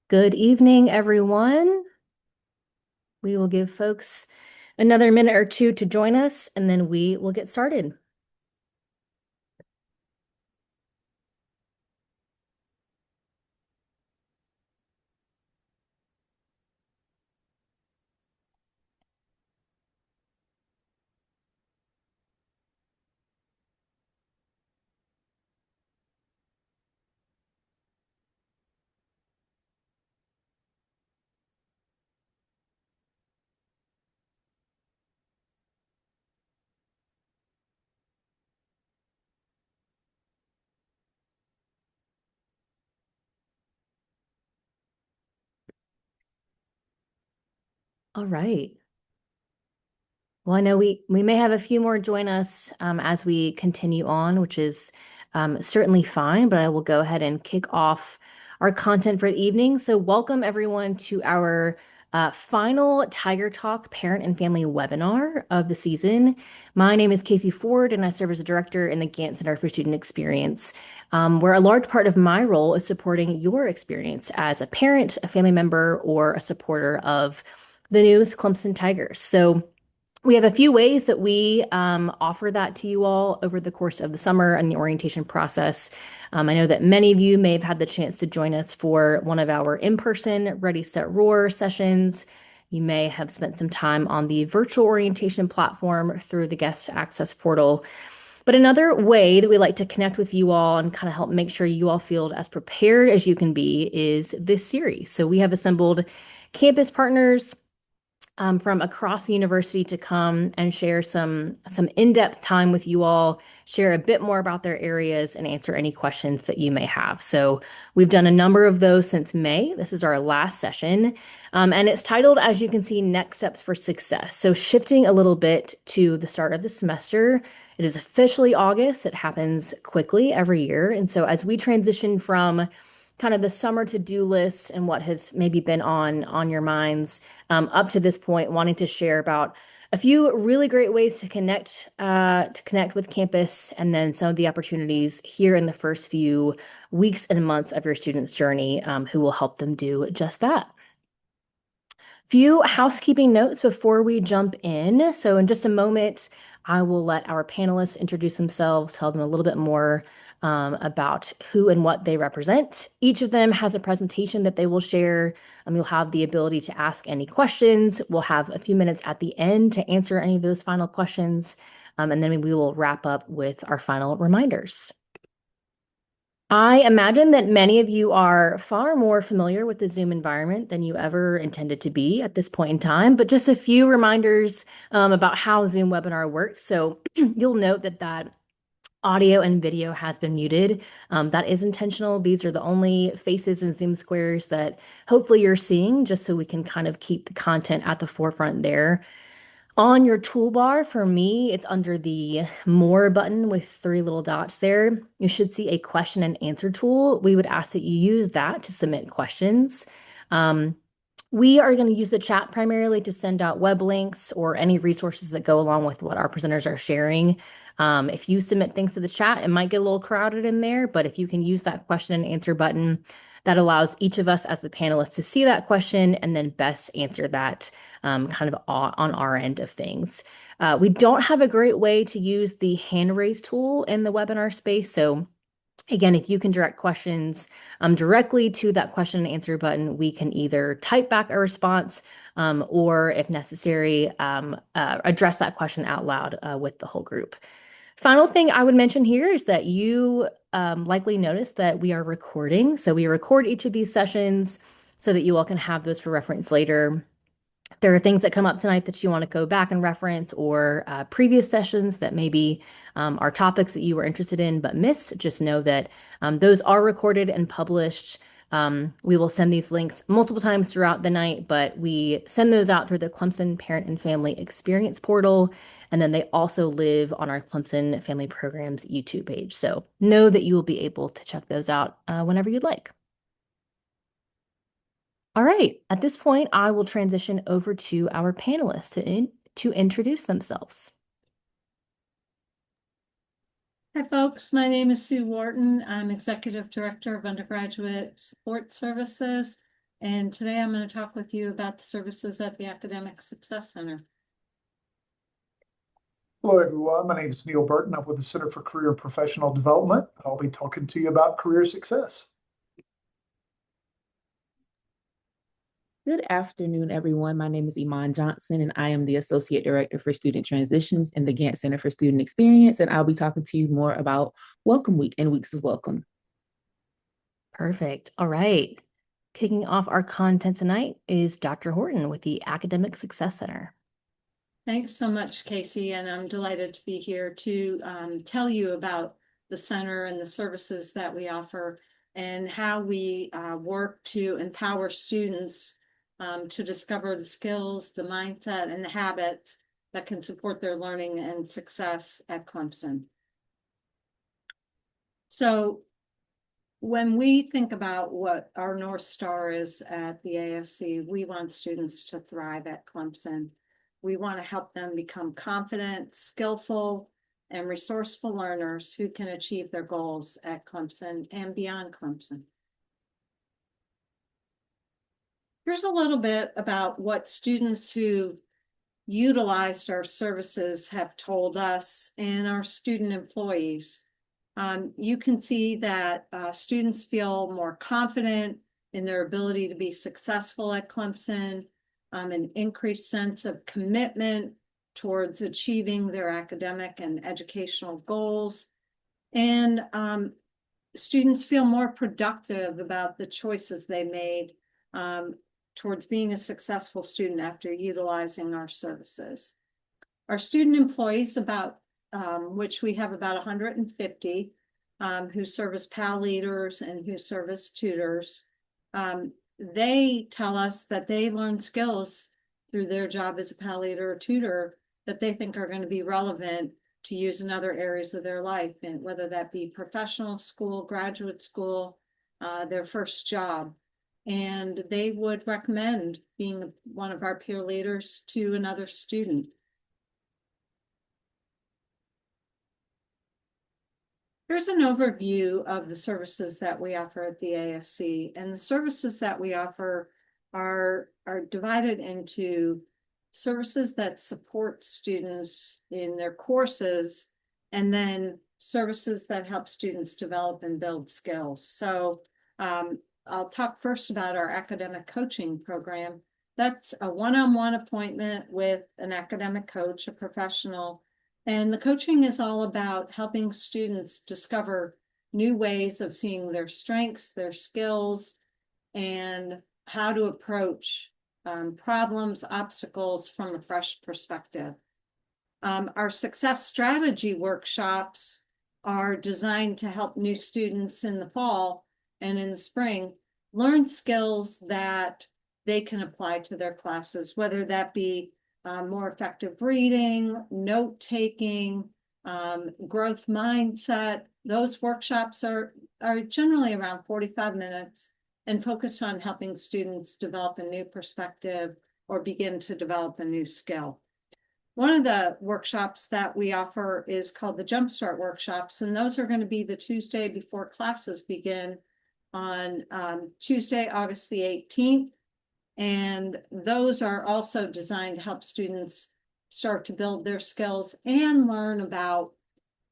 Good evening, everyone. We will give folks another minute or two to join us, and then we will get started. All right. Well, I know we may have a few more join us as we continue on, which is certainly fine, but I will go ahead and kick off our content for the evening. So welcome everyone to our final Tiger Talk Parent and Family webinar of the season. My name is Casey Ford, and I serve as a director in the Gantt Center for Student Experience, where a large part of my role is supporting your experience as a parent, a family member, or a supporter of the newest Clemson Tigers. So we have a few ways that we offer that to you all over the course of the summer and the orientation process. I know that many of you may have had the chance to join us for one of our in-person Ready, Set, Roar sessions. You may have spent some time on the virtual orientation platform through the guest access portal. But another way that we like to connect with you all and kind of help make sure you all feel as prepared as you can be is this series. So we have assembled campus partners from across the university to come and share some in-depth time with you all, share a bit more about their areas, and answer any questions that you may have. So we've done a number of those since May. This is our last session, and it's titled, as you can see, Next Steps for Success. So shifting a little bit to the start of the semester, it is officially August. It happens quickly every year, and so as we transition from kind of the summer to-do list and what has maybe been on your minds up to this point, wanting to share about a few really great ways to connect with campus, and then some of the opportunities here in the first few weeks and months of your student's journey, who will help them do just that. Few housekeeping notes before we jump in. So in just a moment, I will let our panelists introduce themselves, tell them a little bit more about who and what they represent. Each of them has a presentation that they will share. You'll have the ability to ask any questions. We'll have a few minutes at the end to answer any of those final questions. And then we will wrap up with our final reminders. I imagine that many of you are far more familiar with the Zoom environment than you ever intended to be at this point in time, but just a few reminders about how Zoom webinar works. So you'll note that audio and video has been muted. That is intentional. These are the only faces and Zoom squares that hopefully you're seeing, just so we can kind of keep the content at the forefront there. On your toolbar, for me, it's under the More button with three little dots there. You should see a question and answer tool. We would ask that you use that to submit questions. Um, we are going to use the chat primarily to send out web links or any resources that go along with what our presenters are sharing. If you submit things to the chat, it might get a little crowded in there, but if you can use that question and answer button, that allows each of us as the panelists to see that question and then best answer that kind of on our end of things. We don't have a great way to use the hand raise tool in the webinar space. So again, if you can direct questions directly to that question and answer button, we can either type back a response or, if necessary, address that question out loud with the whole group. Final thing I would mention here is that you likely noticed that we are recording. So we record each of these sessions so that you all can have those for reference later. If there are things that come up tonight that you want to go back and reference, or previous sessions that maybe are topics that you were interested in but missed, just know that those are recorded and published. We will send these links multiple times throughout the night, but we send those out through the Clemson Parent and Family Experience portal. And then they also live on our Clemson Family Programs YouTube page. So know that you will be able to check those out whenever you'd like. All right, at this point, I will transition over to our panelists to introduce themselves. Hi, folks. My name is Sue Wharton. I'm Executive Director of Undergraduate Support Services. And today I'm going to talk with you about the services at the Academic Success Center. Hello, everyone. My name is Neil Burton. I'm with the Center for Career and Professional Development. I'll be talking to you about career success. Good afternoon, everyone. My name is Iman Johnson, and I am the Associate Director for Student Transitions in the Gantt Center for Student Experience. And I'll be talking to you more about Welcome Week and Weeks of Welcome. Perfect. All right. Kicking off our content tonight is Dr. Horton with the Academic Success Center. Thanks so much, Casey, and I'm delighted to be here to tell you about the center and the services that we offer and how we work to empower students to discover the skills, the mindset, and the habits that can support their learning and success at Clemson. So when we think about what our North Star is at the ASC, we want students to thrive at Clemson. We want to help them become confident, skillful, and resourceful learners who can achieve their goals at Clemson and beyond Clemson. Here's a little bit about what students who utilized our services have told us and our student employees. You can see that students feel more confident in their ability to be successful at Clemson, an increased sense of commitment towards achieving their academic and educational goals. And students feel more productive about the choices they made towards being a successful student after utilizing our services. Our student employees, which we have about 150 who serve as PAL leaders and who serve as tutors, they tell us that they learn skills through their job as a PAL leader or tutor that they think are going to be relevant to use in other areas of their life, and whether that be professional school, graduate school, their first job. And they would recommend being one of our peer leaders to another student. Here's an overview of the services that we offer at the ASC. And the services that we offer are divided into services that support students in their courses, and then services that help students develop and build skills. So I'll talk first about our academic coaching program. That's a one-on-one appointment with an academic coach, a professional. And the coaching is all about helping students discover new ways of seeing their strengths, their skills, and how to approach problems, obstacles from a fresh perspective. Our success strategy workshops are designed to help new students in the fall and in the spring learn skills that they can apply to their classes, whether that be more effective reading, note-taking, growth mindset. Those workshops are generally around 45 minutes and focused on helping students develop a new perspective or begin to develop a new skill. One of the workshops that we offer is called the Jumpstart Workshops, and those are going to be the Tuesday before classes begin on Tuesday, August the 18th. And those are also designed to help students start to build their skills and learn about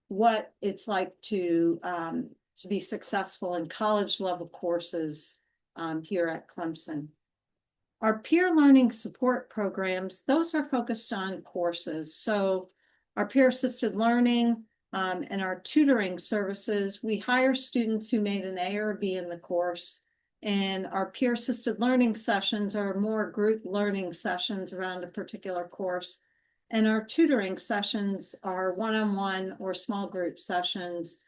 what it's like to be successful in college level courses here at Clemson. Our peer learning support programs, those are focused on courses. So our peer assisted learning and our tutoring services, we hire students who made an A or a B in the course. And our peer assisted learning sessions are more group learning sessions around a particular course. And our tutoring sessions are one-on-one or small group sessions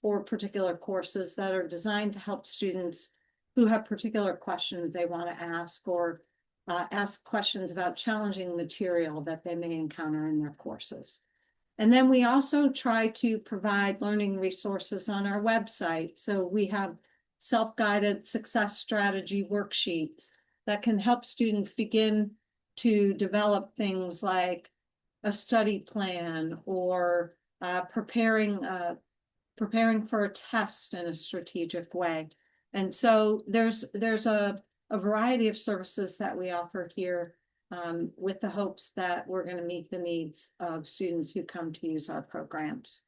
for particular courses that are designed to help students who have particular questions they want to ask, or ask questions about challenging material that they may encounter in their courses. And then we also try to provide learning resources on our website. So we have self-guided success strategy worksheets that can help students begin to develop things like a study plan or preparing for a test in a strategic way. And so there's a a variety of services that we offer here, with the hopes that we're going to meet the needs of students who come to use our programs.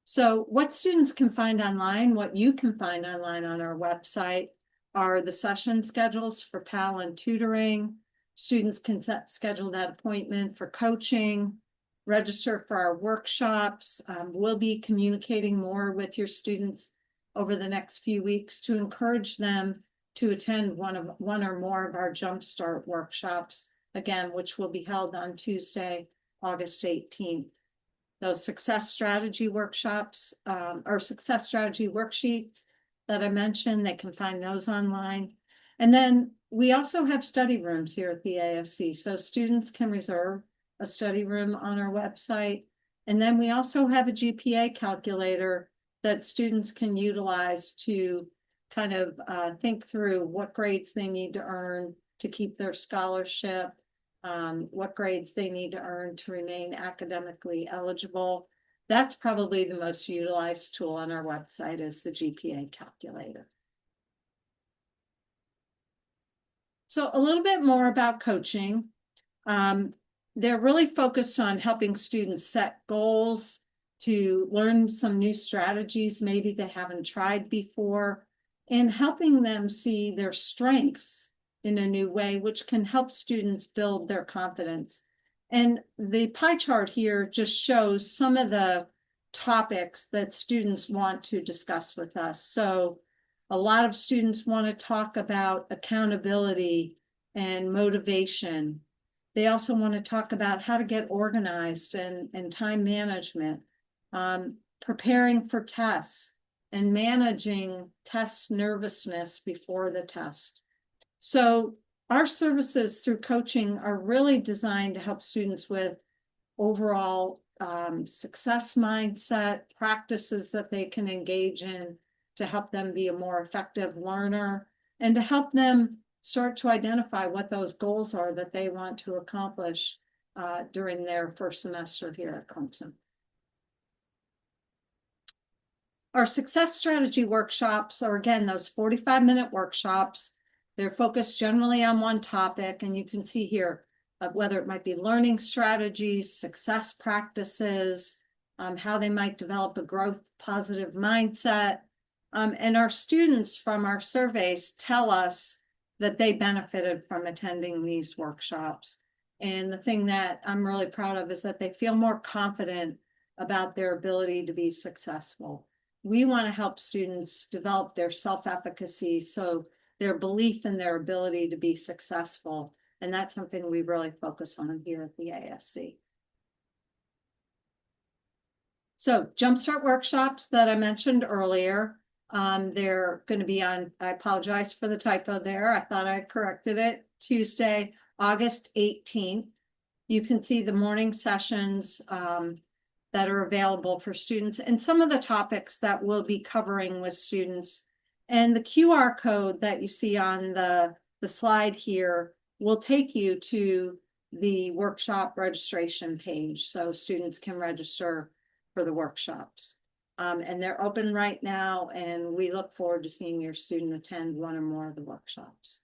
So what students can find online, what you can find online on our website, are the session schedules for PAL and tutoring. Students can schedule that appointment for coaching, register for our workshops. We'll be communicating more with your students over the next few weeks to encourage them to attend one or more of our Jumpstart workshops, again, which will be held on Tuesday, August 18th. Those success strategy workshops, or success strategy worksheets that I mentioned, they can find those online. And then we also have study rooms here at the ASC, so students can reserve a study room on our website. And then we also have a GPA calculator that students can utilize to kind of think through what grades they need to earn to keep their scholarship, what grades they need to earn to remain academically eligible. That's probably the most utilized tool on our website, is the GPA calculator. So a little bit more about coaching. They're really focused on helping students set goals, to learn some new strategies maybe they haven't tried before, and helping them see their strengths in a new way, which can help students build their confidence. And the pie chart here just shows some of the topics that students want to discuss with us. So a lot of students want to talk about accountability and motivation. They also want to talk about how to get organized and time management, preparing for tests, and managing test nervousness before the test. So our services through coaching are really designed to help students with overall success mindset, practices that they can engage in to help them be a more effective learner, and to help them start to identify what those goals are that they want to accomplish during their first semester here at Clemson. Our success strategy workshops are, again, those 45-minute workshops. They're focused generally on one topic, and you can see here whether it might be learning strategies, success practices, how they might develop a growth positive mindset. And our students from our surveys tell us that they benefited from attending these workshops. And the thing that I'm really proud of is that they feel more confident about their ability to be successful. We want to help students develop their self-efficacy, so their belief in their ability to be successful. And that's something we really focus on here at the ASC. So Jumpstart workshops that I mentioned earlier, they're going to be on, I apologize for the typo there. I thought I corrected it, Tuesday, August 18th. You can see the morning sessions that are available for students and some of the topics that we'll be covering with students. And the QR code that you see on the slide here will take you to the workshop registration page, so students can register for the workshops. And they're open right now, and we look forward to seeing your student attend one or more of the workshops.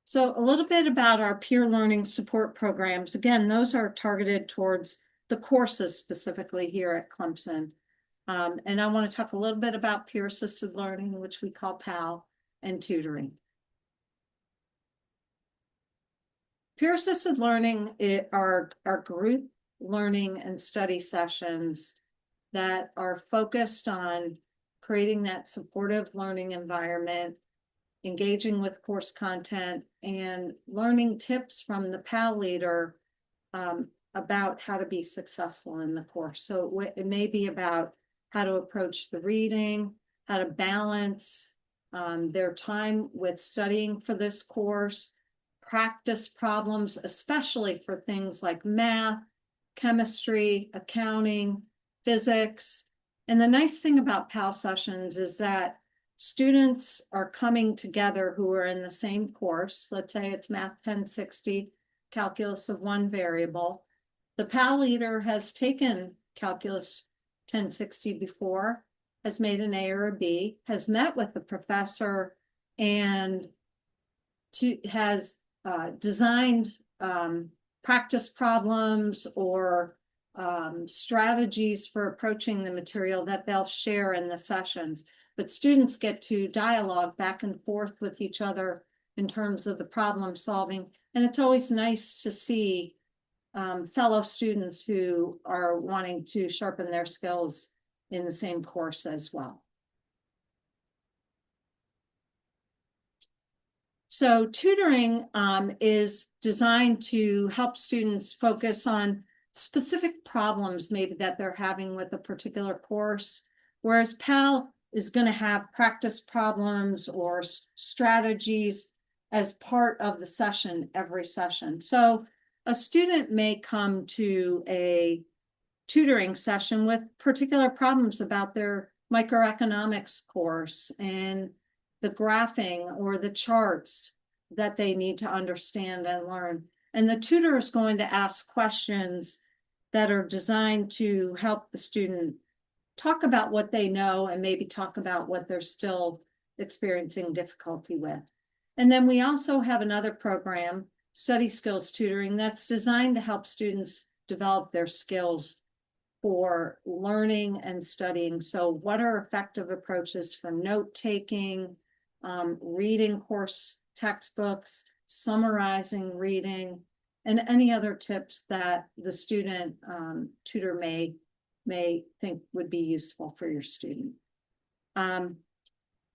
So a little bit about our peer learning support programs. Again, those are targeted towards the courses specifically here at Clemson. And I want to talk a little bit about peer-assisted learning, which we call PAL, and tutoring. Peer-assisted learning are group learning and study sessions that are focused on creating that supportive learning environment, engaging with course content, and learning tips from the PAL leader about how to be successful in the course. So it may be about how to approach the reading, how to balance their time with studying for this course, practice problems, especially for things like math, chemistry, accounting, physics. And the nice thing about PAL sessions is that students are coming together who are in the same course. Let's say it's Math 1060, Calculus of One Variable. The PAL leader has taken Calculus 1060 before, has made an A or a B, has met with the professor and has designed practice problems or strategies for approaching the material that they'll share in the sessions. But students get to dialogue back and forth with each other in terms of the problem solving. And it's always nice to see fellow students who are wanting to sharpen their skills in the same course as well. So tutoring is designed to help students focus on specific problems maybe that they're having with a particular course, whereas PAL is going to have practice problems or strategies as part of the session every session. So a student may come to a tutoring session with particular problems about their microeconomics course and the graphing or the charts that they need to understand and learn. And the tutor is going to ask questions that are designed to help the student talk about what they know and maybe talk about what they're still experiencing difficulty with. And then we also have another program, Study Skills Tutoring, that's designed to help students develop their skills for learning and studying. So what are effective approaches for note-taking, reading course textbooks, summarizing reading, and any other tips that the student tutor may think would be useful for your student.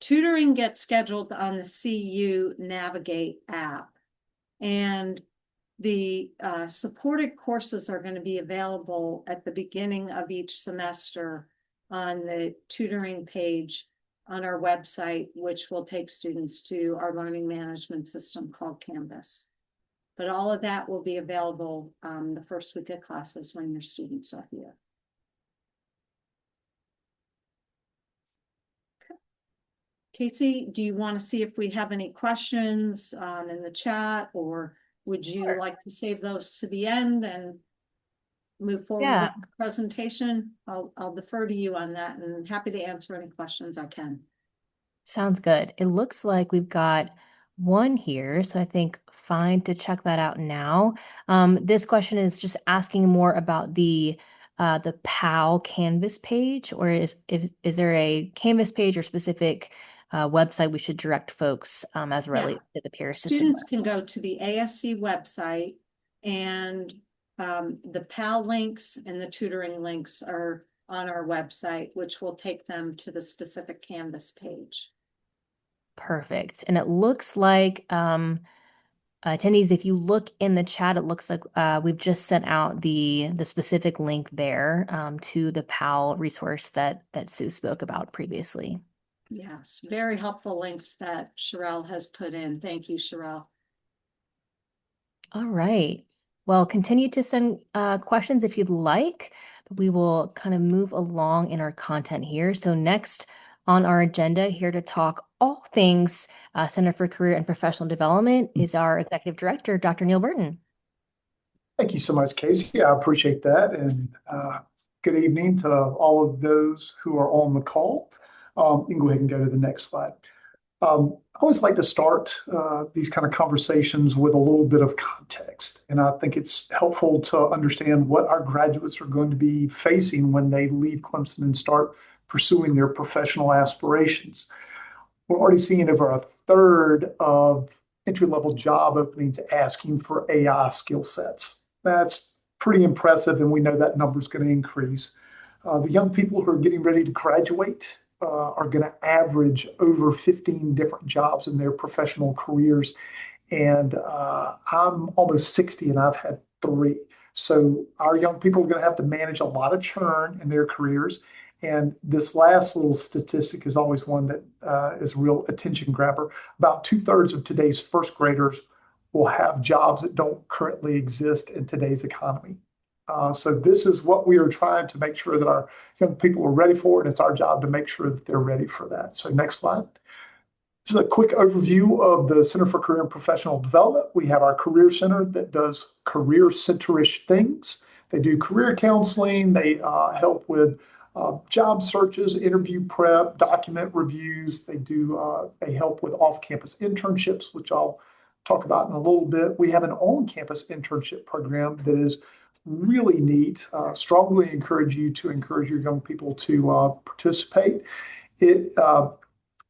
Tutoring gets scheduled on the CU Navigate app, and the supported courses are going to be available at the beginning of each semester on the tutoring page on our website, which will take students to our learning management system called Canvas. But all of that will be available the first week of classes when your students are here. Casey, do you want to see if we have any questions in the chat, or would you like to save those to the end and move forward with the presentation? I'll defer to you on that, and happy to answer any questions I can. Sounds good. It looks like we've got one here, so I think fine to check that out now. This question is just asking more about the PAL Canvas page, or is there a Canvas page or specific website we should direct folks as related to the peer assisted Students learning? can go to the ASC website, and the PAL links and the tutoring links are on our website, which will take them to the specific Canvas page. Perfect. And it looks like attendees, if you look in the chat, it looks like we've just sent out the specific link there to the PAL resource that Sue spoke about previously. Yes, very helpful links that Sherelle has put in. Thank you, Sherelle. All right. Well, continue to send questions if you'd like. We will kind of move along in our content here. So next on our agenda here to talk all things Center for Career and Professional Development is our Executive Director, Dr. Neil Burton. Thank you so much, Casey. I appreciate that. And good evening to all of those who are on the call. You can go ahead and go to the next slide. I always like to start these kind of conversations with a little bit of context. And I think it's helpful to understand what our graduates are going to be facing when they leave Clemson and start pursuing their professional aspirations. We're already seeing over a third of entry-level job openings asking for AI skill sets. That's pretty impressive, and we know that number is going to increase. The young people who are getting ready to graduate are going to average over 15 different jobs in their professional careers. And I'm almost 60 and I've had 3. So our young people are going to have to manage a lot of churn in their careers. And this last little statistic is always one that is a real attention grabber. About 2/3 of today's first graders will have jobs that don't currently exist in today's economy. So this is what we are trying to make sure that our young people are ready for, and it's our job to make sure that they're ready for that. So next slide. This is a quick overview of the Center for Career and Professional Development. We have our Career Center that does career center-ish things. They do career counseling. They help with job searches, interview prep, document reviews. They help with off-campus internships, which I'll talk about in a little bit. We have an on-campus internship program that is really neat. Strongly encourage your young people to participate. It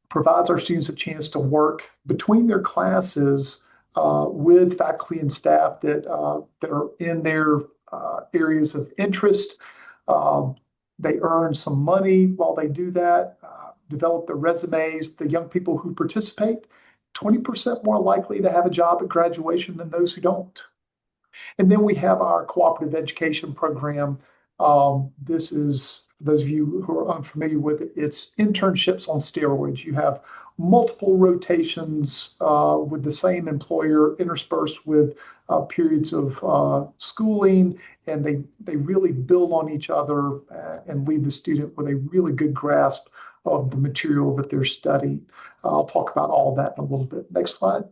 provides our students a chance to work between their classes with faculty and staff that are in their areas of interest. They earn some money while they do that, develop their resumes. The young people who participate, 20% more likely to have a job at graduation than those who don't. And then we have our cooperative education program. This is, for those of you who are unfamiliar with it, it's internships on steroids. You have multiple rotations with the same employer interspersed with periods of schooling, and they really build on each other and leave the student with a really good grasp of the material that they're studying. I'll talk about all that in a little bit. Next slide.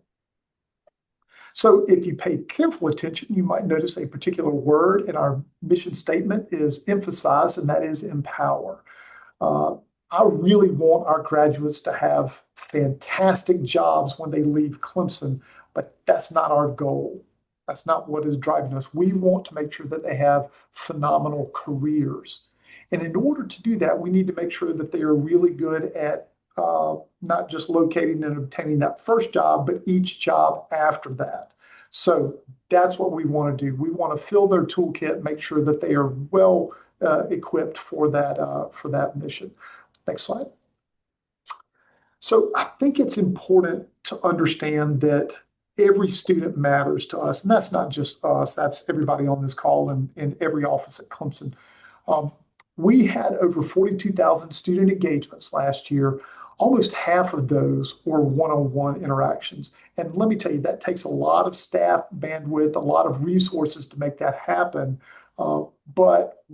So if you pay careful attention, you might notice a particular word in our mission statement is emphasized, and that is empower. I really want our graduates to have fantastic jobs when they leave Clemson, but that's not our goal. That's not what is driving us. We want to make sure that they have phenomenal careers. And in order to do that, we need to make sure that they are really good at not just locating and obtaining that first job, but each job after that. So that's what we want to do. We want to fill their toolkit, make sure that they are well equipped for that mission. Next slide. So I think it's important to understand that every student matters to us, and that's not just us, that's everybody on this call and in every office at Clemson. We had over 42,000 student engagements last year. Almost half of those were one-on-one interactions. And let me tell you, that takes a lot of staff bandwidth, a lot of resources to make that happen. But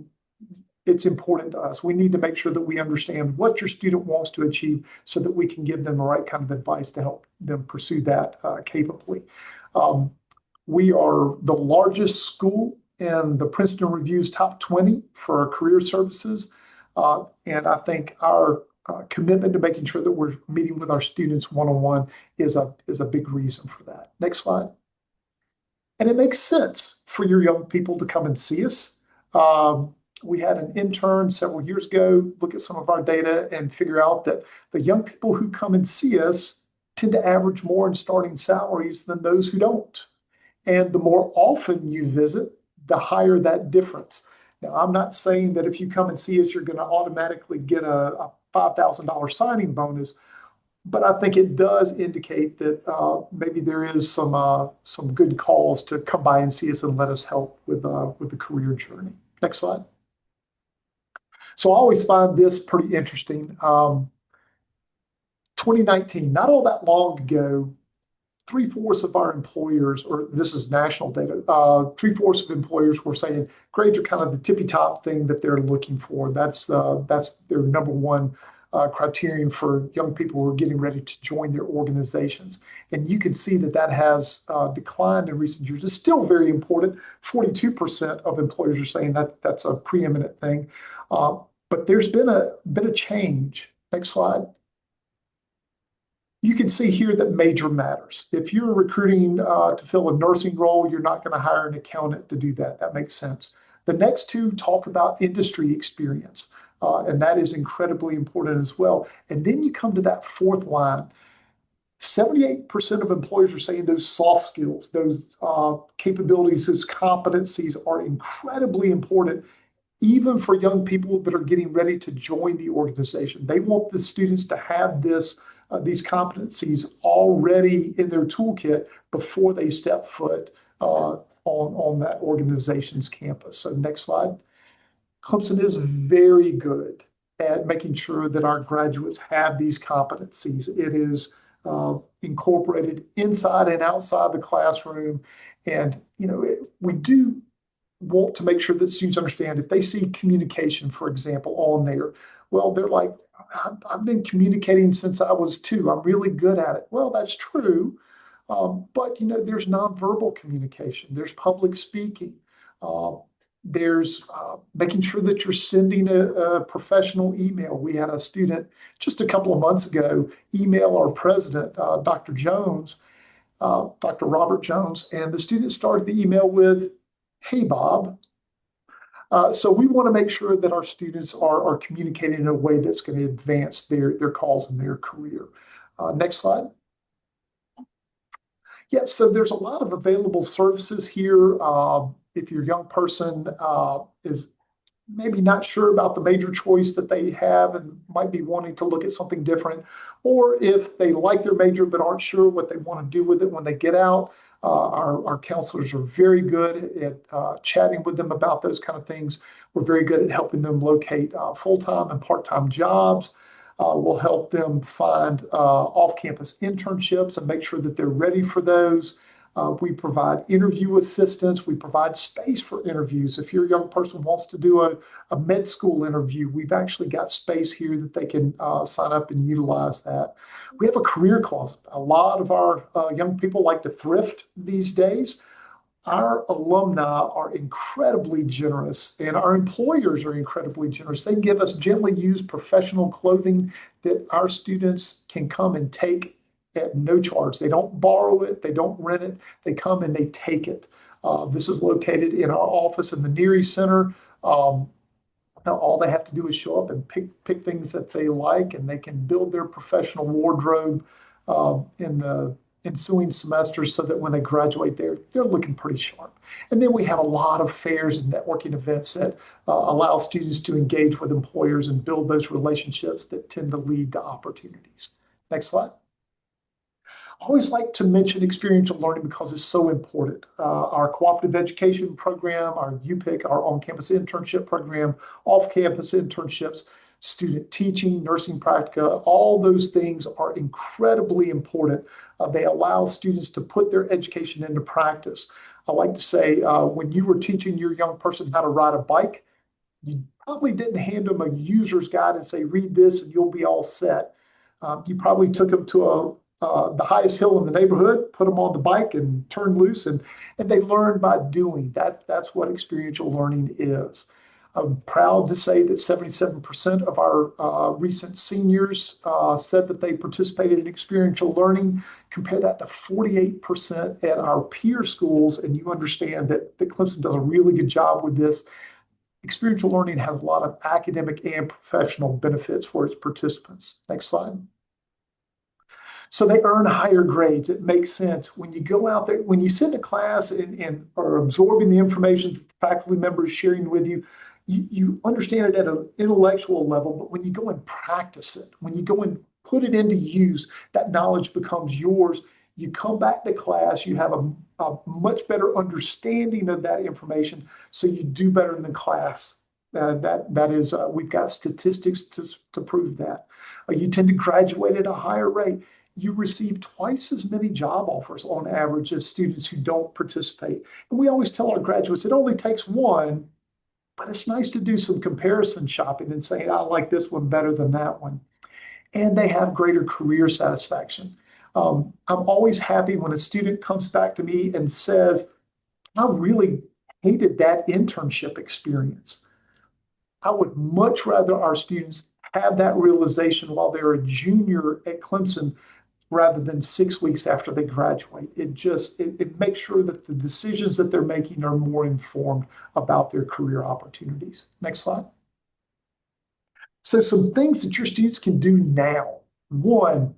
it's important to us. We need to make sure that we understand what your student wants to achieve so that we can give them the right kind of advice to help them pursue that capably. We are the largest school in the Princeton Review's top 20 for our career services. And I think our commitment to making sure that we're meeting with our students one-on-one is a big reason for that. Next slide. And it makes sense for your young people to come and see us. We had an intern several years ago look at some of our data and figure out that the young people who come and see us tend to average more in starting salaries than those who don't. And the more often you visit, the higher that difference. Now, I'm not saying that if you come and see us, you're going to automatically get a $5,000 signing bonus, but I think it does indicate that maybe there is some good calls to come by and see us and let us help with the career journey. Next slide. So I always find this pretty interesting. 2019, not all that long ago, 3/4 of our employers, or this is national data, 3/4 of employers were saying grades are kind of the tippy top thing that they're looking for. That's their number one criterion for young people who are getting ready to join their organizations. And you can see that has declined in recent years. It's still very important. 42% of employers are saying that's a preeminent thing. But there's been a change. Next slide. You can see here that major matters. If you're recruiting to fill a nursing role, you're not going to hire an accountant to do that. That makes sense. The next two talk about industry experience, and that is incredibly important as well. And then you come to that fourth line. 78% of employers are saying those soft skills, those capabilities, those competencies are incredibly important, even for young people that are getting ready to join the organization. They want the students to have these competencies already in their toolkit before they step foot on that organization's campus. So next slide. Clemson is very good at making sure that our graduates have these competencies. It is incorporated inside and outside the classroom. And, we do want to make sure that students understand if they see communication, for example, on there, well, they're like, I've been communicating since I was 2. I'm really good at it. Well, that's true. But, there's nonverbal communication. There's public speaking. There's making sure that you're sending a professional email. We had a student just a couple of months ago email our president, Dr. Jones, Dr. Robert Jones, and the student started the email with, "Hey, Bob." So we want to make sure that our students are communicating in a way that's going to advance their cause and their career. Next slide. Yeah, so there's a lot of available services here. If your young person is maybe not sure about the major choice that they have and might be wanting to look at something different, or if they like their major but aren't sure what they want to do with it when they get out, our counselors are very good at chatting with them about those kind of things. We're very good at helping them locate full-time and part-time jobs. We'll help them find off-campus internships and make sure that they're ready for those. We provide interview assistance. We provide space for interviews. If your young person wants to do a med school interview, we've actually got space here that they can sign up and utilize that. We have a career closet. A lot of our young people like to thrift these days. Our alumni are incredibly generous, and our employers are incredibly generous. They give us gently used professional clothing that our students can come and take at no charge. They don't borrow it, they don't rent it, they come and they take it. This is located in our office in the Neary Center. Now all they have to do is show up and pick things that they like, and they can build their professional wardrobe in the ensuing semesters so that when they graduate, they're looking pretty sharp. And then we have a lot of fairs and networking events that allow students to engage with employers and build those relationships that tend to lead to opportunities. Next slide. I always like to mention experiential learning because it's so important. Our cooperative education program, our UPIC, our on-campus internship program, off-campus internships, student teaching, nursing practica, all those things are incredibly important. They allow students to put their education into practice. I like to say when you were teaching your young person how to ride a bike, you probably didn't hand them a user's guide and say, read this and you'll be all set. You probably took them to the highest hill in the neighborhood, put them on the bike and turned loose, and they learn by doing. That's what experiential learning is. I'm proud to say that 77% of our recent seniors said that they participated in experiential learning. Compare that to 48% at our peer schools, and you understand that Clemson does a really good job with this. Experiential learning has a lot of academic and professional benefits for its participants. Next slide. So they earn higher grades. It makes sense. When you go out there, when you sit in a class and are absorbing the information that the faculty member is sharing with you, you understand it at an intellectual level, but when you go and practice it, when you go and put it into use, that knowledge becomes yours. You come back to class, you have a much better understanding of that information, so you do better in the class. That is, we've got statistics to prove that. You tend to graduate at a higher rate. You receive twice as many job offers on average as students who don't participate. And we always tell our graduates it only takes one, but it's nice to do some comparison shopping and say, I like this one better than that one. And they have greater career satisfaction. I'm always happy when a student comes back to me and says, I really hated that internship experience. I would much rather our students have that realization while they're a junior at Clemson rather than 6 weeks after they graduate. It makes sure that the decisions that they're making are more informed about their career opportunities. Next slide. So some things that your students can do now. One,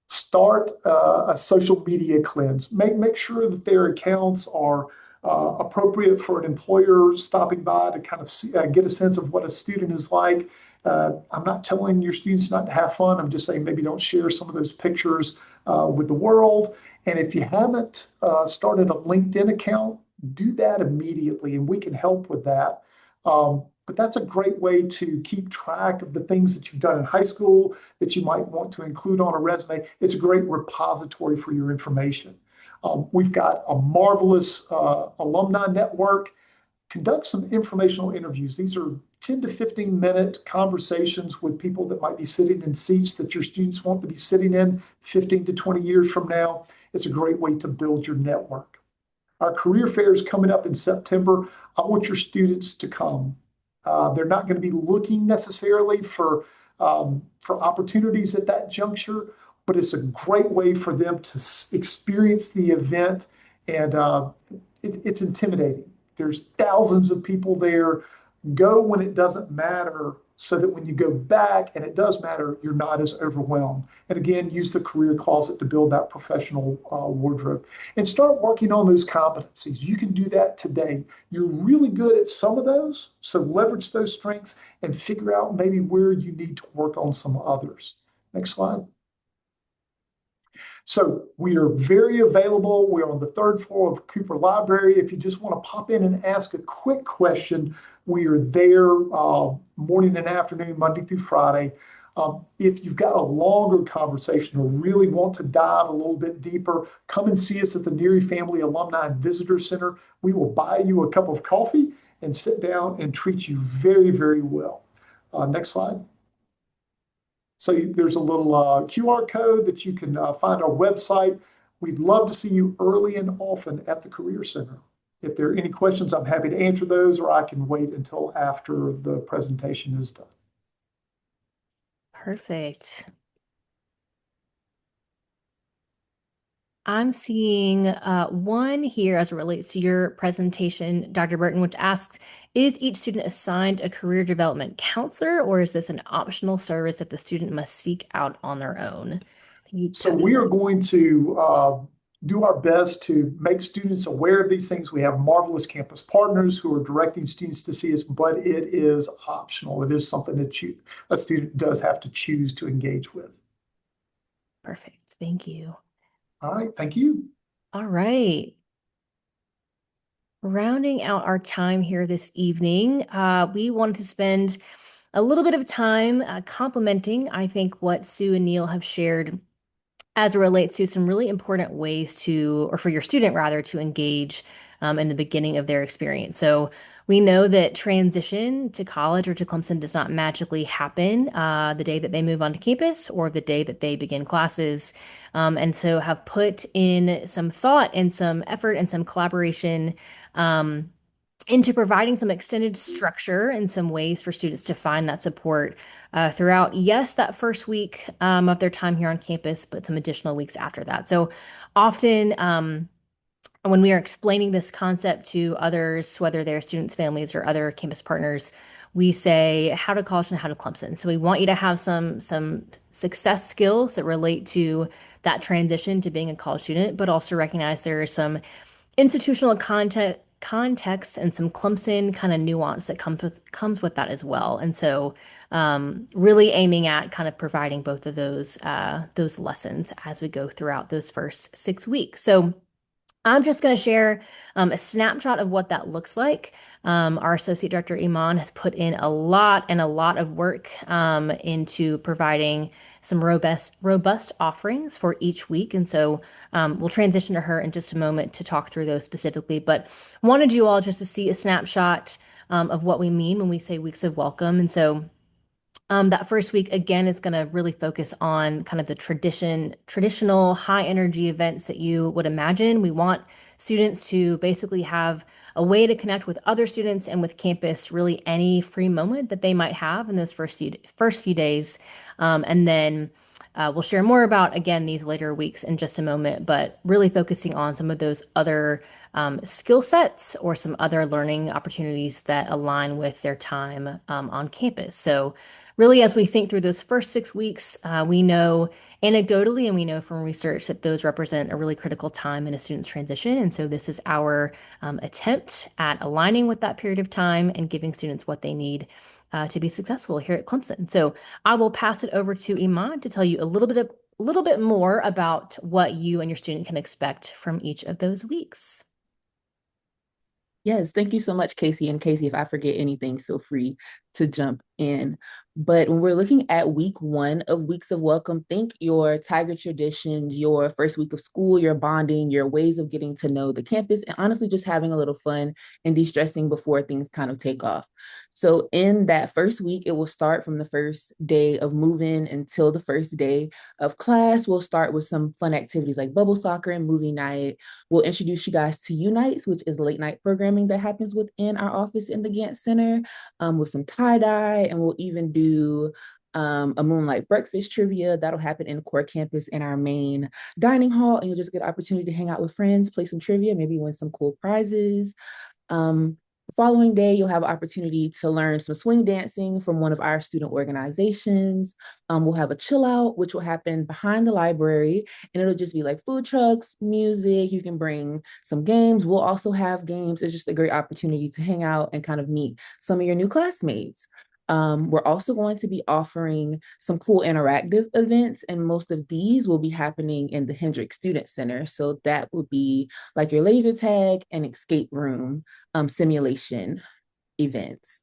start a social media cleanse. Make sure that their accounts are appropriate for an employer stopping by to kind of get a sense of what a student is like. I'm not telling your students not to have fun. I'm just saying maybe don't share some of those pictures with the world. And if you haven't started a LinkedIn account, do that immediately, and we can help with that. But that's a great way to keep track of the things that you've done in high school that you might want to include on a resume. It's a great repository for your information. We've got a marvelous alumni network. Conduct some informational interviews. These are 10 to 15-minute conversations with people that might be sitting in seats that your students want to be sitting in 15 to 20 years from now. It's a great way to build your network. Our career fair is coming up in September. I want your students to come. They're not going to be looking necessarily for opportunities at that juncture, but it's a great way for them to experience the event, and it's intimidating. There's thousands of people there. Go when it doesn't matter so that when you go back and it does matter, you're not as overwhelmed. And again, use the career closet to build that professional wardrobe and start working on those competencies. You can do that today. You're really good at some of those, so leverage those strengths and figure out maybe where you need to work on some others. Next slide. So we are very available. We're on the third floor of Cooper Library. If you just want to pop in and ask a quick question, we are there morning and afternoon, Monday through Friday. If you've got a longer conversation or really want to dive a little bit deeper, come and see us at the Neary Family Alumni Visitor Center. We will buy you a cup of coffee and sit down and treat you very, very well. Next slide. So there's a little QR code that you can find our website. We'd love to see you early and often at the Career Center. If there are any questions, I'm happy to answer those, or I can wait until after the presentation is done. Perfect. I'm seeing one here as it relates to your presentation, Dr. Burton, which asks, is each student assigned a career development counselor, or is this an optional service that the student must seek out on their own? So we are going to do our best to make students aware of these things. We have marvelous campus partners who are directing students to see us, but it is optional. It is something that a student does have to choose to engage with. Perfect. Thank you. All right. Thank you. All right. Rounding out our time here this evening, we wanted to spend a little bit of time complimenting, I think, what Sue and Neil have shared as it relates to some really important ways to, or for your student rather, to engage in the beginning of their experience. So we know that transition to college or to Clemson does not magically happen the day that they move onto campus or the day that they begin classes. And so have put in some thought and some effort and some collaboration into providing some extended structure and some ways for students to find that support throughout, yes, that first week of their time here on campus, but some additional weeks after that. So often, when we are explaining this concept to others, whether they're students, families, or other campus partners, we say how to college and how to Clemson. So we want you to have some success skills that relate to that transition to being a college student, but also recognize there are some institutional context and some Clemson kind of nuance that comes with that as well. And so really aiming at kind of providing both of those lessons as we go throughout those first 6 weeks. So I'm just going to share a snapshot of what that looks like. Our Associate Director Iman has put in a lot of work into providing some robust offerings for each week. And so we'll transition to her in just a moment to talk through those specifically. But wanted you all just to see a snapshot of what we mean when we say weeks of welcome. And so that first week, again, is going to really focus on kind of the traditional high energy events that you would imagine. We want students to basically have a way to connect with other students and with campus, really any free moment that they might have in those first few days. And then we'll share more about, again, these later weeks in just a moment, but really focusing on some of those other skill sets or some other learning opportunities that align with their time on campus. So really, as we think through those first 6 weeks, we know anecdotally and we know from research that those represent a really critical time in a student's transition. And so this is our attempt at aligning with that period of time and giving students what they need to be successful here at Clemson. So I will pass it over to Iman to tell you a little bit more about what you and your student can expect from each of those weeks. Yes, thank you so much, Casey. And Casey, if I forget anything, feel free to jump in. But when we're looking at week one of Weeks of Welcome, think your Tiger traditions, your first week of school, your bonding, your ways of getting to know the campus, and honestly, just having a little fun and de-stressing before things kind of take off. So in that first week, it will start from the first day of move-in until the first day of class. We'll start with some fun activities like bubble soccer and movie night. We'll introduce you guys to Unites, which is late night programming that happens within our office in the Gantt Center, with some tie-dye, and we'll even do a moonlight breakfast trivia that'll happen in core campus in our main dining hall, and you'll just get an opportunity to hang out with friends, play some trivia, maybe win some cool prizes. The following day, you'll have an opportunity to learn some swing dancing from one of our student organizations. We'll have a chill out, which will happen behind the library, and it'll just be like food trucks, music. You can bring some games. We'll also have games. It's just a great opportunity to hang out and kind of meet some of your new classmates. We're also going to be offering some cool interactive events, and most of these will be happening in the Hendrick Student Center. So that would be like your laser tag and escape room simulation events.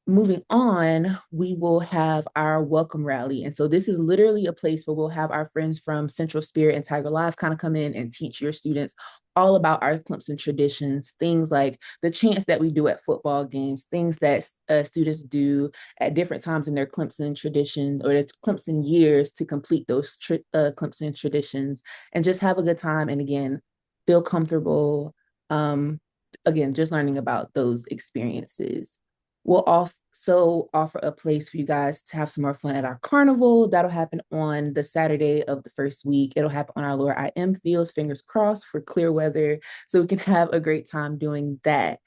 Moving on, we will have our welcome rally. And so this is literally a place where we'll have our friends from Central Spirit and Tiger Live kind of come in and teach your students all about our Clemson traditions, things like the chants that we do at football games, things that students do at different times in their Clemson traditions or their Clemson years to complete those Clemson traditions, and just have a good time. And again, feel comfortable. Again, just learning about those experiences. We'll also offer a place for you guys to have some more fun at our carnival. That'll happen on the Saturday of the first week. It'll happen on our Lower IM fields, fingers crossed for clear weather, so we can have a great time doing that.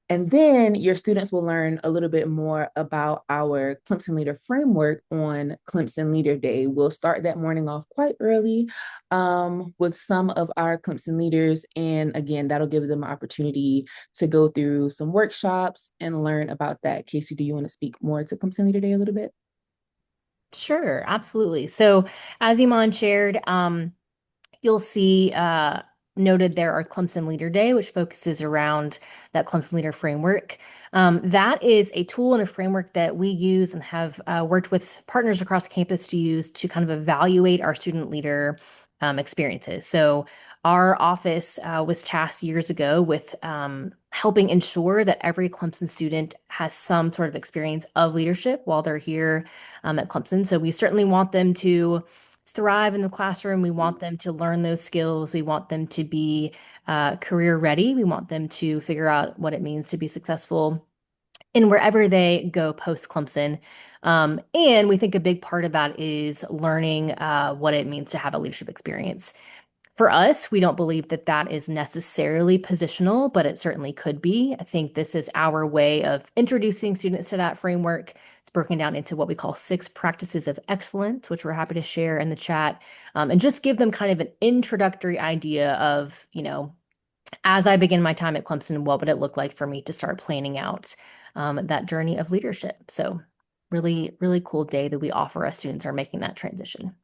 And then your students will learn a little bit more about our Clemson Leader Framework on Clemson Leader Day. We'll start that morning off quite early with some of our Clemson leaders. And again, that'll give them an opportunity to go through some workshops and learn about that. Casey, do you want to speak more to Clemson Leader Day a little bit? Sure, absolutely. So as Iman shared, you'll see noted there our Clemson Leader Day, which focuses around that Clemson Leader Framework. That is a tool and a framework that we use and have worked with partners across campus to use to kind of evaluate our student leader experiences. So our office was tasked years ago with helping ensure that every Clemson student has some sort of experience of leadership while they're here at Clemson. So we certainly want them to thrive in the classroom. We want them to learn those skills. We want them to be career ready. We want them to figure out what it means to be successful in wherever they go post Clemson. And we think a big part of that is learning what it means to have a leadership experience. For us, we don't believe that that is necessarily positional, but it certainly could be. I think this is our way of introducing students to that framework. It's broken down into what we call 6 practices of excellence, which we're happy to share in the chat, and just give them kind of an introductory idea of, as I begin my time at Clemson, what would it look like for me to start planning out that journey of leadership? So really, really cool day that we offer as students are making that transition.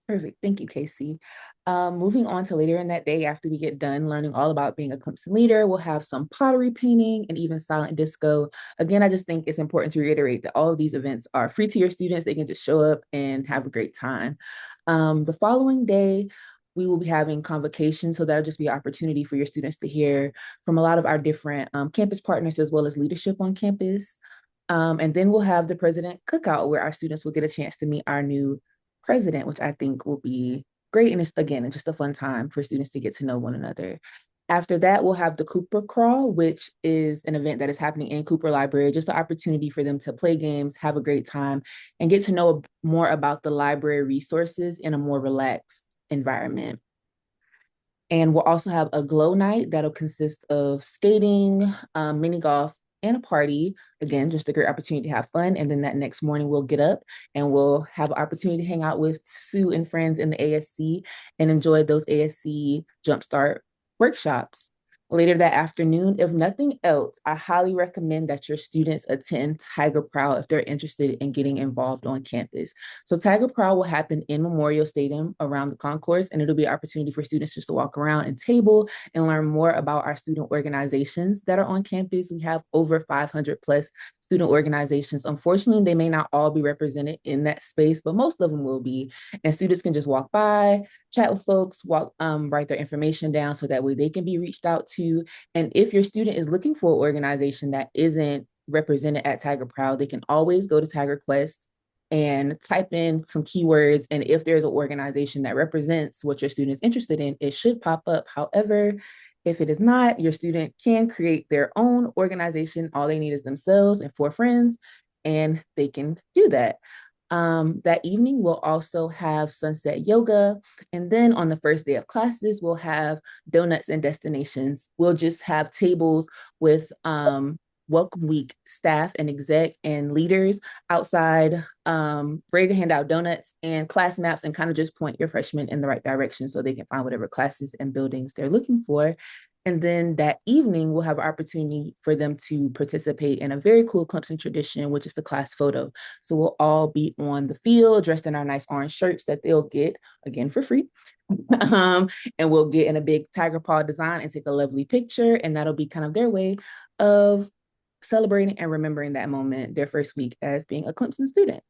Perfect. Thank you, Casey. Moving on to later in that day, after we get done learning all about being a Clemson leader, we'll have some pottery painting and even silent disco. Again, I just think it's important to reiterate that all of these events are free to your students. They can just show up and have a great time. The following day, we will be having convocation. So that'll just be an opportunity for your students to hear from a lot of our different campus partners as well as leadership on campus. And then we'll have the president cookout where our students will get a chance to meet our new president, which I think will be great. And it's just a fun time for students to get to know one another. After that, we'll have the Cooper Crawl, which is an event that is happening in Cooper Library, just an opportunity for them to play games, have a great time, and get to know more about the library resources in a more relaxed environment. And we'll also have a glow night that'll consist of skating, mini golf, and a party. Again, just a great opportunity to have fun. And then that next morning, we'll get up and we'll have an opportunity to hang out with Sue and friends in the ASC and enjoy those ASC Jumpstart workshops. later that afternoon. If nothing else, I highly recommend that your students attend Tiger Prowl if they're interested in getting involved on campus. So Tiger Prowl will happen in Memorial Stadium around the concourse, and it'll be an opportunity for students just to walk around and table and learn more about our student organizations that are on campus. We have over 500 plus student organizations. Unfortunately, they may not all be represented in that space, but most of them will be. And students can just walk by, chat with folks, write their information down so that way they can be reached out to. And if your student is looking for an organization that isn't represented at Tiger Proud, they can always go to Tiger Quest and type in some keywords. And if there's an organization that represents what your student is interested in, it should pop up. However, if it is not, your student can create their own organization. All they need is themselves and 4 friends, and they can do that. That evening, we'll also have sunset yoga. And then on the first day of classes, we'll have donuts and destinations. We'll just have tables with Welcome Week staff and exec and leaders outside, ready to hand out donuts and class maps and kind of just point your freshmen in the right direction so they can find whatever classes and buildings they're looking for. And then that evening, we'll have an opportunity for them to participate in a very cool Clemson tradition, which is the class photo. So we'll all be on the field dressed in our nice orange shirts that they'll get, again, for free. And we'll get in a big tiger paw design and take a lovely picture. And that'll be kind of their way of celebrating and remembering that moment, their first week as being a Clemson student.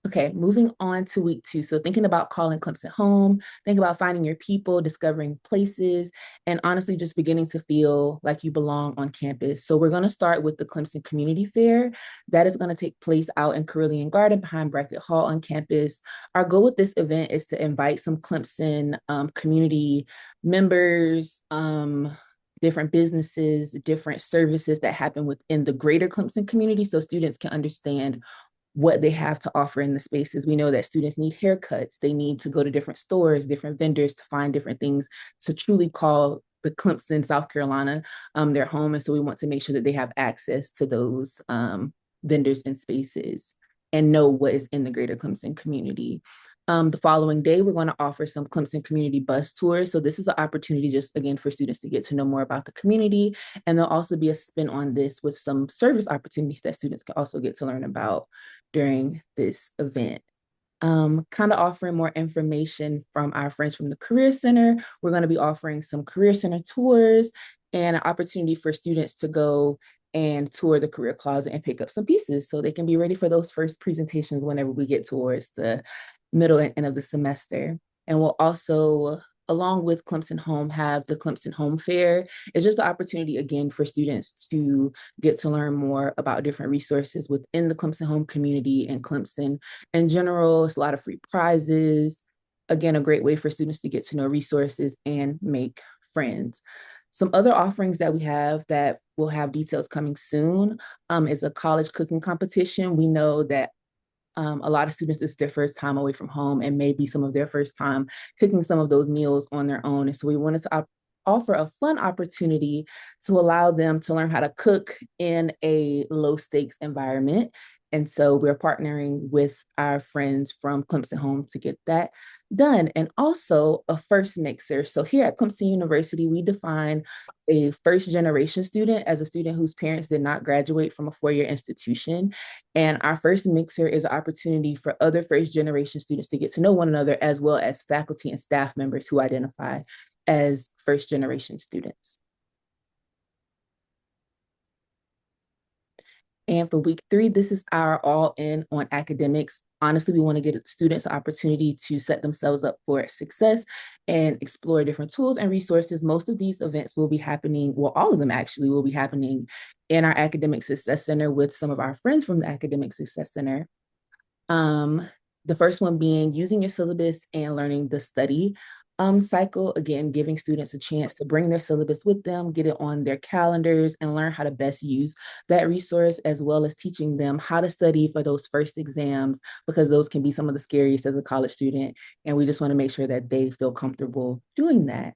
Okay, moving on to week 2. So thinking about calling Clemson home, think about finding your people, discovering places, and honestly just beginning to feel like you belong on campus. So we're going to start with the Clemson Community Fair. That is going to take place out in Carillion Garden behind Brackett Hall on campus. Our goal with this event is to invite some Clemson community members, different businesses, different services that happen within the greater Clemson community so students can understand what they have to offer in the spaces. We know that students need haircuts. They need to go to different stores, different vendors to find different things to truly call the Clemson, South Carolina, their home. And so we want to make sure that they have access to those vendors and spaces and know what is in the greater Clemson community. The following day, we're going to offer some Clemson community bus tours. So this is an opportunity just, again, for students to get to know more about the community. And there'll also be a spin on this with some service opportunities that students can also get to learn about during this event. Kind of offering more information from our friends from the Career Center. We're going to be offering some Career Center tours and an opportunity for students to go and tour the career closet and pick up some pieces so they can be ready for those first presentations whenever we get towards the middle and end of the semester. And we'll also, along with Clemson Home, have the Clemson Home Fair. It's just the opportunity, again, for students to get to learn more about different resources within the Clemson Home community and Clemson in general. It's a lot of free prizes. Again, a great way for students to get to know resources and make friends. Some other offerings that we have that will have details coming soon is a college cooking competition. We know that a lot of students, it's their first time away from home and maybe some of their first time cooking some of those meals on their own. And so we wanted to offer a fun opportunity to allow them to learn how to cook in a low stakes environment. And so we're partnering with our friends from Clemson Home to get that done. And also a first mixer. So here at Clemson University, we define a first generation student as a student whose parents did not graduate from a 4-year institution. And our first mixer is an opportunity for other first generation students to get to know one another, as well as faculty and staff members who identify as first generation students. And for week 3, this is our all in on academics. Honestly, we want to get students an opportunity to set themselves up for success and explore different tools and resources. Most of these events will be happening, well, all of them actually will be happening in our Academic Success Center with some of our friends from the Academic Success Center. The first one being using your syllabus and learning the study cycle, again, giving students a chance to bring their syllabus with them, get it on their calendars, and learn how to best use that resource, as well as teaching them how to study for those first exams, because those can be some of the scariest as a college student. And we just want to make sure that they feel comfortable doing that.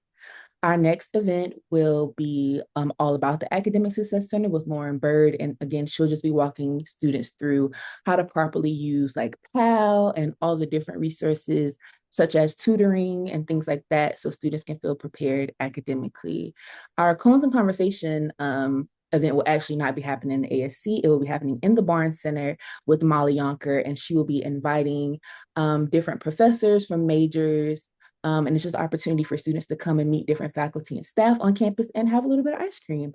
Our next event will be all about the Academic Success Center with Lauren Bird. And again, she'll just be walking students through how to properly use like PAL and all the different resources such as tutoring and things like that, so students can feel prepared academically. Our Cones and Conversation event will actually not be happening in ASC. It will be happening in the Barnes Center with Molly Yonker, and she will be inviting different professors from majors. And it's just an opportunity for students to come and meet different faculty and staff on campus and have a little bit of ice cream.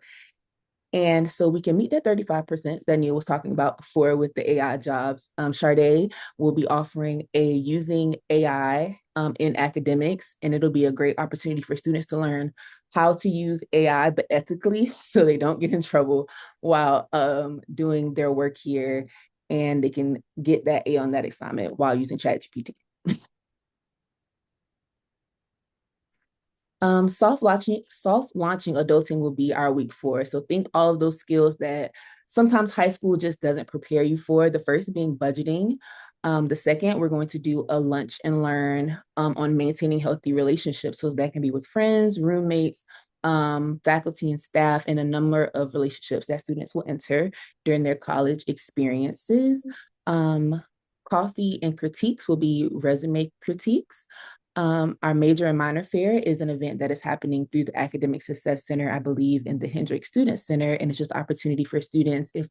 And so we can meet that 35% that Neil was talking about before with the AI jobs. Sade will be offering a using AI in academics, and it'll be a great opportunity for students to learn how to use AI, but ethically, so they don't get in trouble while doing their work here, and they can get that A on that assignment while using ChatGPT. Soft launching adulting will be our week 4. So think all of those skills that sometimes high school just doesn't prepare you for. The first being budgeting. The second, we're going to do a lunch and learn on maintaining healthy relationships. So that can be with friends, roommates, faculty and staff, and a number of relationships that students will enter during their college experiences. Coffee and critiques will be resume critiques. Our major and minor fair is an event that is happening through the Academic Success Center, I believe, in the Hendrick Student Center. And it's just opportunity for students if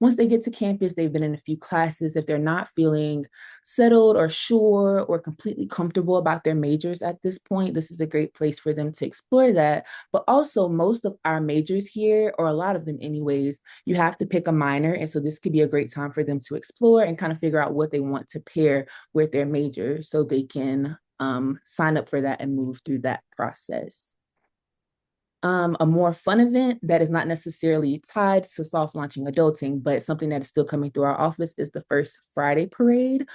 once they get to campus, they've been in a few classes, if they're not feeling settled or sure or completely comfortable about their majors at this point, this is a great place for them to explore that. But also most of our majors here, or a lot of them anyways, you have to pick a minor. And so this could be a great time for them to explore and kind of figure out what they want to pair with their major so they can sign up for that and move through that process. A more fun event that is not necessarily tied to soft launching adulting, but something that is still coming through our office is the First Friday Parade.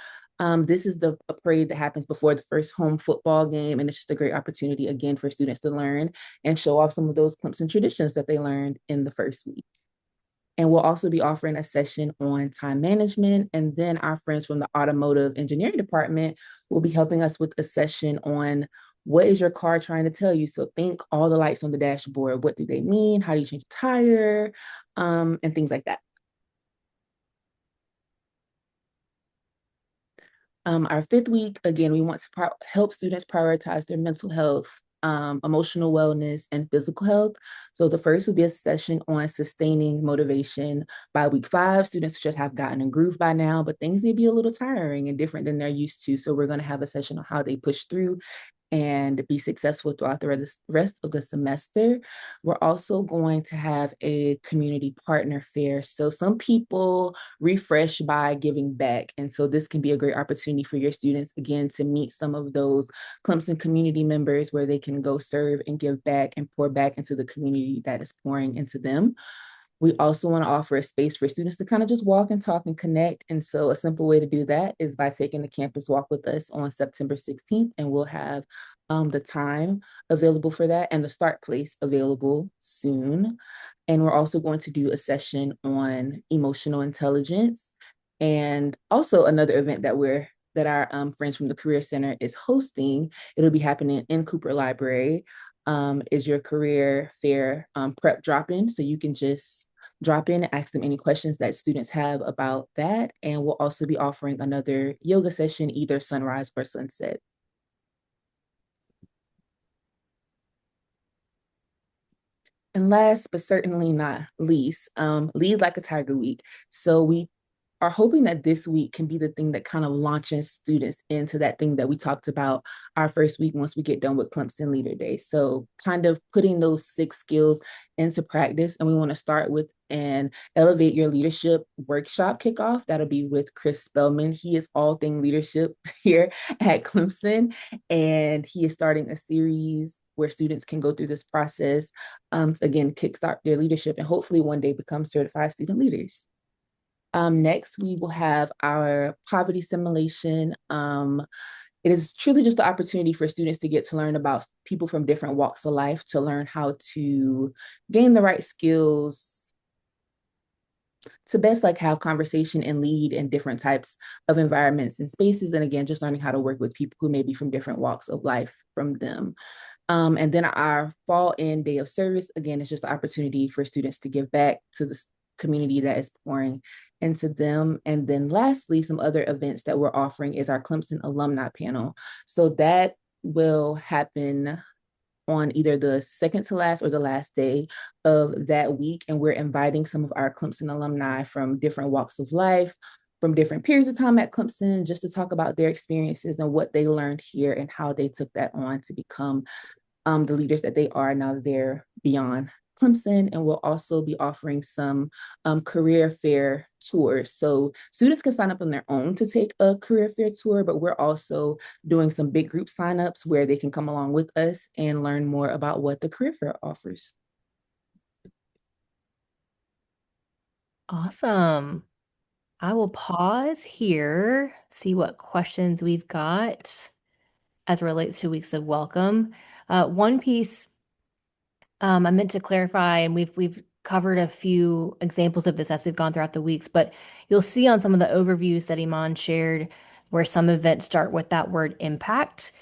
This is a parade that happens before the first home football game, and it's just a great opportunity, again, for students to learn and show off some of those Clemson traditions that they learned in the first week. And we'll also be offering a session on time management. And then our friends from the automotive engineering department will be helping us with a session on what is your car trying to tell you? So think all the lights on the dashboard. What do they mean? How do you change a tire? And things like that. Our 5th week, again, we want to help students prioritize their mental health, emotional wellness, and physical health. So the first will be a session on sustaining motivation. By week 5, students should have gotten a groove by now, but things may be a little tiring and different than they're used to. So we're going to have a session on how they push through and be successful throughout the rest of the semester. We're also going to have a community partner fair. So some people refresh by giving back. And so this can be a great opportunity for your students, again, to meet some of those Clemson community members where they can go serve and give back and pour back into the community that is pouring into them. We also want to offer a space for students to kind of just walk and talk and connect. And so a simple way to do that is by taking the campus walk with us on September 16th, and we'll have the time available for that and the start place available soon. And we're also going to do a session on emotional intelligence, and also another event that our friends from the Career Center is hosting. It'll be happening in Cooper Library. Is your career fair prep drop-in. So you can just drop in and ask them any questions that students have about that. And we'll also be offering another yoga session, either sunrise or sunset. And last but certainly not least, Lead Like a Tiger Week. So we are hoping that this week can be the thing that kind of launches students into that thing that we talked about our first week once we get done with Clemson Leader Day. So kind of putting those 6 skills into practice. And we want to start with an Elevate Your Leadership workshop kickoff. That'll be with Chris Spellman. He is all thing leadership here at Clemson. And he is starting a series where students can go through this process to, again, kickstart their leadership and hopefully one day become certified student leaders. Next, we will have our poverty simulation. It is truly just the opportunity for students to get to learn about people from different walks of life, to learn how to gain the right skills to best have conversation and lead in different types of environments and spaces. And again, just learning how to work with people who may be from different walks of life from them. And then our fall end day of service, again, is just the opportunity for students to give back to community that is pouring into them. And then lastly, some other events that we're offering is our Clemson alumni panel. So that will happen on either the second to last or the last day of that week. And we're inviting some of our Clemson alumni from different walks of life, from different periods of time at Clemson, just to talk about their experiences and what they learned here and how they took that on to become the leaders that they are now that they're beyond Clemson. And we'll also be offering some career fair tours. So students can sign up on their own to take a career fair tour, but we're also doing some big group signups where they can come along with us and learn more about what the career fair offers. Awesome. I will pause here, see what questions we've got as it relates to weeks of welcome. One piece I meant to clarify, and we've covered a few examples of this as we've gone throughout the weeks, but you'll see on some of the overviews that Iman shared where some events start with that word impact.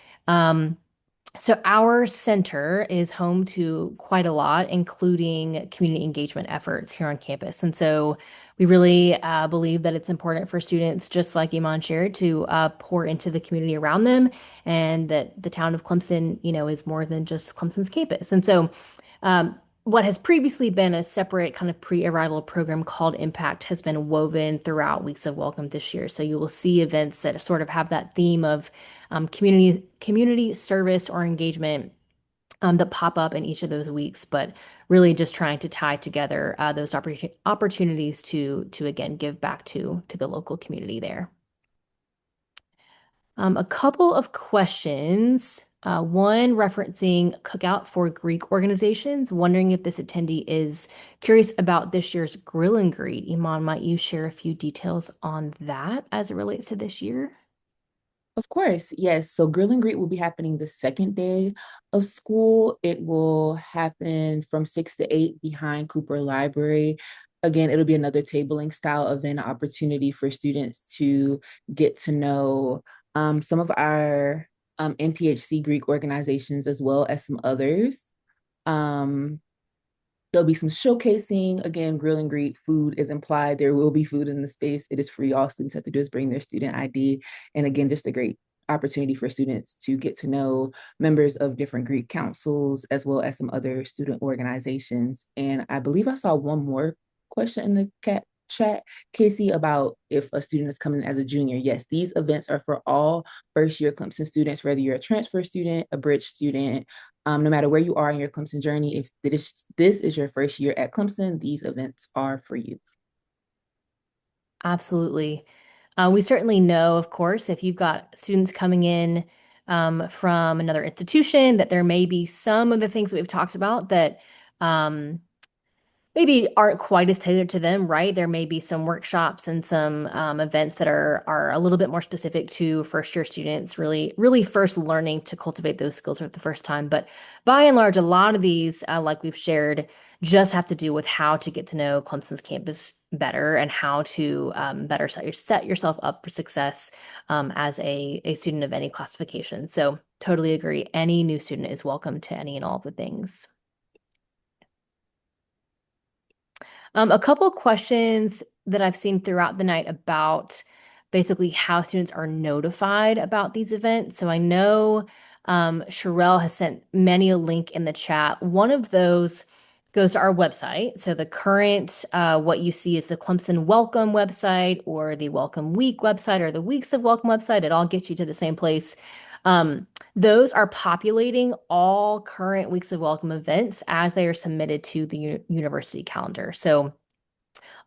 So our center is home to quite a lot, including community engagement efforts here on campus. And so we really believe that it's important for students, just like Iman shared, to pour into the community around them, and that the town of Clemson, is more than just Clemson's campus. And so what has previously been a separate kind of pre-arrival program called Impact has been woven throughout Weeks of Welcome this year. So you will see events that sort of have that theme of community service or engagement that pop up in each of those weeks, but really just trying to tie together those opportunities to again give back to the local community there. A couple of questions. One referencing cookout for Greek organizations, wondering if this attendee is curious about this year's grill and greet. Iman, might you share a few details on that as it relates to this year? Of course, yes. So Grill and Greet will be happening the second day of school. It will happen from 6 to 8 behind Cooper Library. Again, it'll be another tabling style event opportunity for students to get to know some of our NPHC Greek organizations as well as some others. Um, There'll be some showcasing. Again, grill and greet, food is implied. There will be food in the space. It is free. All students have to do is bring their student ID. And again, just a great opportunity for students to get to know members of different Greek councils, as well as some other student organizations. And I believe I saw one more question in the chat, Casey, about if a student is coming as a junior. Yes, these events are for all first year Clemson students, whether you're a transfer student, a bridge student, no matter where you are in your Clemson journey. If this is your first year at Clemson, these events are for you. Absolutely. We certainly know, of course, if you've got students coming in from another institution, that there may be some of the things that we've talked about that maybe aren't quite as tailored to them, right? There may be some workshops and some events that are a little bit more specific to first year students, really first learning to cultivate those skills for the first time. But by and large, a lot of these, like we've shared, just have to do with how to get to know Clemson's campus better and how to better set yourself up for success as a student of any classification. So totally agree. Any new student is welcome to any and all of the things. A couple of questions that I've seen throughout the night about basically how students are notified about these events. So I know Sherelle has sent many a link in the chat. One of those goes to our website. So the current, what you see is the Clemson Welcome website or the Welcome Week website or the Weeks of Welcome website. It all gets you to the same place. Those are populating all current Weeks of Welcome events as they are submitted to the university calendar. So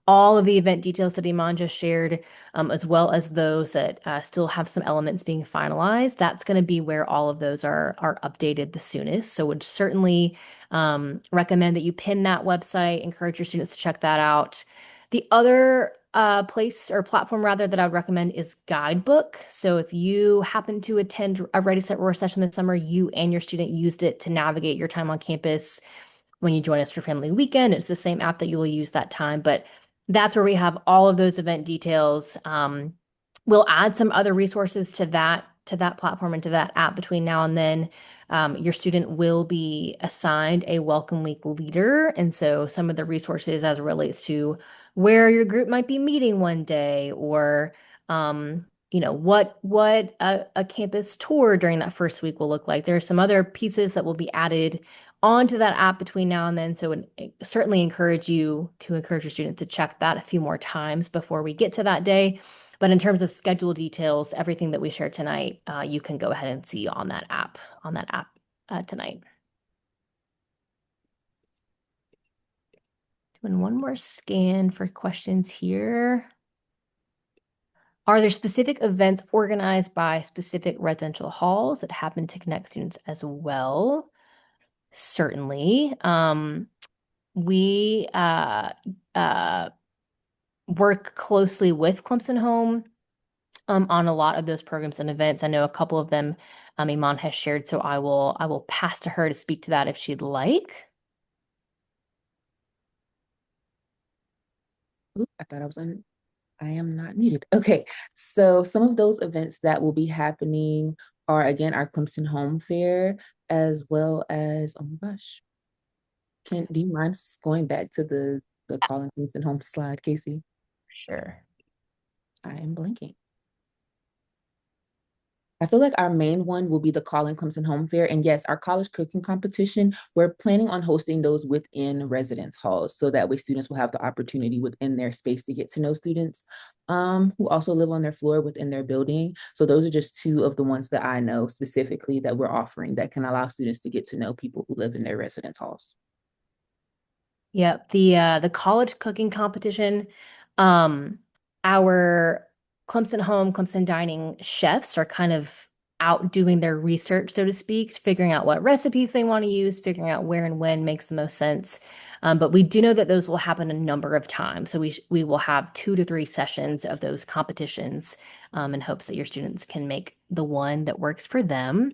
all of the event details that Iman just shared, as well as those that still have some elements being finalized, that's going to be where all of those are updated the soonest. So would certainly recommend that you pin that website, encourage your students to check that out. The other place or platform rather that I would recommend is Guidebook. So if you happen to attend a Ready, Set, Roar session this summer, you and your student used it to navigate your time on campus when you join us for Family Weekend. It's the same app that you will use that time, but that's where we have all of those event details. We'll add some other resources to that that platform and to that app between now and then, your student will be assigned a Welcome Week leader. And so some of the resources as it relates to where your group might be meeting one day, or what a campus tour during that first week will look like. There are some other pieces that will be added onto that app between now and then. So I certainly encourage you to encourage your students to check that a few more times before we get to that day. But in terms of schedule details, everything that we shared tonight, you can go ahead and see on that app tonight. Doing one more scan for questions here. Are there specific events organized by specific residential halls that happen to connect students as well? Certainly. We work closely with Clemson Home on a lot of those programs and events. I know a couple of them Iman has shared, so I will pass to her to speak to that if she'd like. Oop, I thought I am not muted. Okay, so some of those events that will be happening are again our Clemson Home Fair, as well as, oh my gosh, do you mind going back to the Calling Clemson Home slide, Casey? Sure. I am blinking. I feel like our main one will be the Calling Clemson Home Fair. And yes, our college cooking competition, we're planning on hosting those within residence halls. So that way students will have the opportunity within their space to get to know students who also live on their floor within their building. So those are just two of the ones that I know specifically that we're offering that can allow students to get to know people who live in their residence halls. Yep, the college cooking competition, our Clemson Home, Clemson Dining chefs are kind of out doing their research, so to speak, figuring out what recipes they want to use, figuring out where and when makes the most sense. But we do know that those will happen a number of times. So we will have 2 to 3 sessions of those competitions, in hopes that your students can make the one that works for them.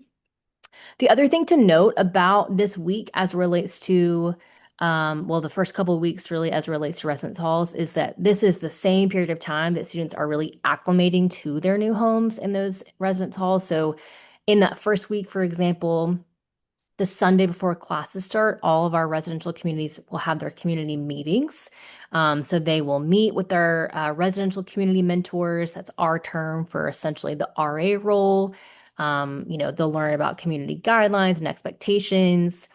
The other thing to note about this week as relates to, well, the first couple of weeks really as relates to residence halls, is that this is the same period of time that students are really acclimating to their new homes in those residence halls. So in that first week, for example, the Sunday before classes start, all of our residential communities will have their community meetings. So they will meet with their residential community mentors. That's our term for essentially the RA role. They'll learn about community guidelines and expectations.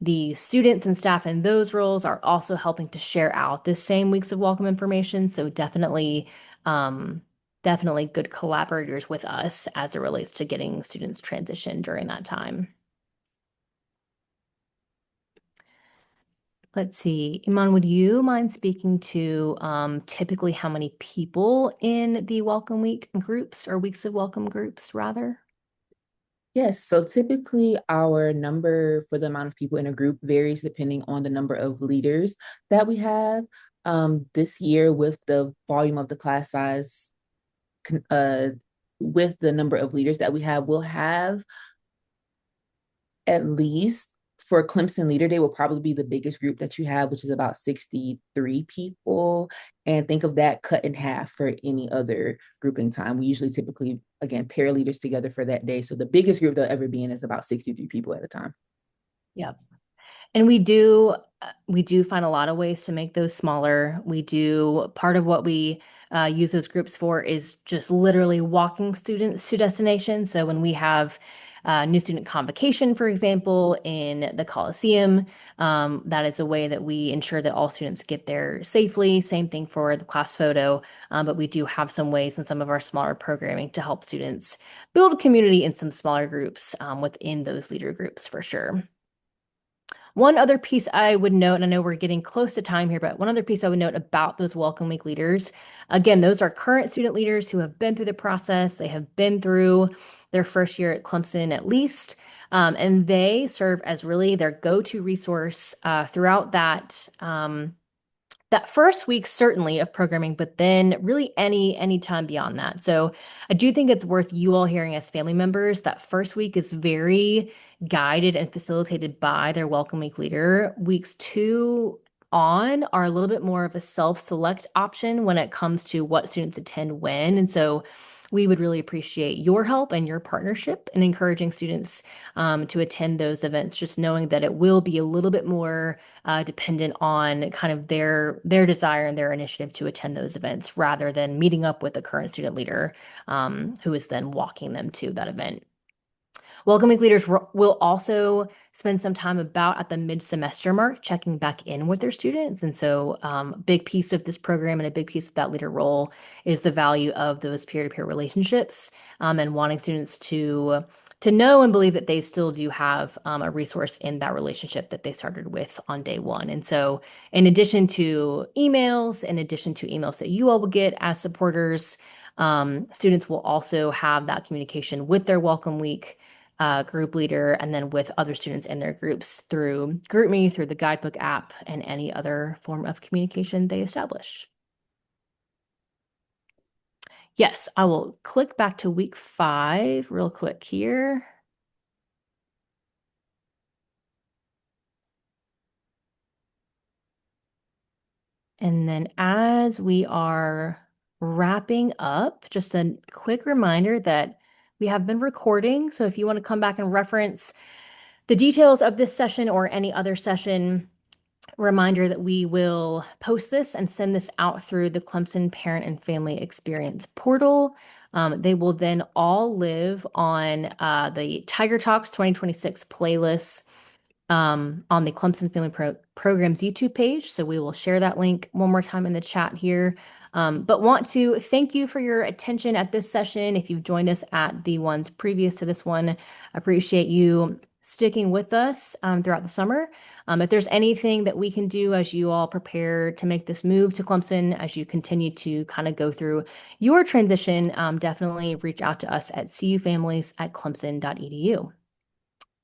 The students and staff in those roles are also helping to share out the same weeks of welcome information. So definitely good collaborators with us as it relates to getting students transitioned during that time. Let's see, Iman, would you mind speaking to typically how many people in the welcome week groups or weeks of welcome groups, rather? Yes, so typically our number for the amount of people in a group varies depending on the number of leaders that we have. This year, with the volume of the class size, with the number of leaders that we have, we'll have at least for Clemson Leader Day will probably be the biggest group that you have, which is about 63 people. And think of that cut in half for any other grouping time. We usually typically, again, pair leaders together for that day. So the biggest group they'll ever be in is about 63 people at a time. Yep. And we do find a lot of ways to make those smaller. Part of what we use those groups for is just literally walking students to destinations. So when we have new student convocation, for example, in the Coliseum, that is a way that we ensure that all students get there safely. Same thing for the class photo. But we do have some ways in some of our smaller programming to help students build community in some smaller groups within those leader groups for sure. One other piece I would note, and I know we're getting close to time here, but one other piece I would note about those Welcome Week leaders, again, those are current student leaders who have been through the process. They have been through their first year at Clemson at least, and they serve as really their go-to resource throughout that first week certainly of programming, but then really any time beyond that. So I do think it's worth you all hearing as family members that first week is very guided and facilitated by their welcome week leader. Weeks 2 on are a little bit more of a self-select option when it comes to what students attend when. And so we would really appreciate your help and your partnership in encouraging students to attend those events, just knowing that it will be a little bit more dependent on kind of their desire and their initiative to attend those events rather than meeting up with the current student leader who is then walking them to that event. Welcome Week leaders will also spend some time about at the mid-semester mark checking back in with their students. And so a big piece of this program and a big piece of that leader role is the value of those peer-to-peer relationships and wanting students to know and believe that they still do have a resource in that relationship that they started with on day one. And so in addition to emails that you all will get as supporters, students will also have that communication with their welcome week group leader and then with other students in their groups through GroupMe, through the guidebook app, and any other form of communication they establish. Yes, I will click back to week 5 real quick here. And then as we are wrapping up, just a quick reminder that we have been recording. So if you want to come back and reference the details of this session or any other session, reminder that we will post this and send this out through the Clemson Parent and Family Experience portal. They will then all live on the Tiger Talks 2026 playlist on the Clemson Family Programs YouTube page. So we will share that link one more time in the chat here. But want to thank you for your attention at this session. If you've joined us at the ones previous to this one, appreciate you sticking with us throughout the summer. If there's anything that we can do as you all prepare to make this move to Clemson, as you continue to kind of go through your transition, definitely reach out to us at cufamilies@clemson.edu.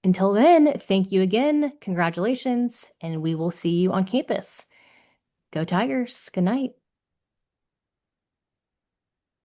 Until then, thank you again, congratulations, and we will see you on campus. Go Tigers. Good night.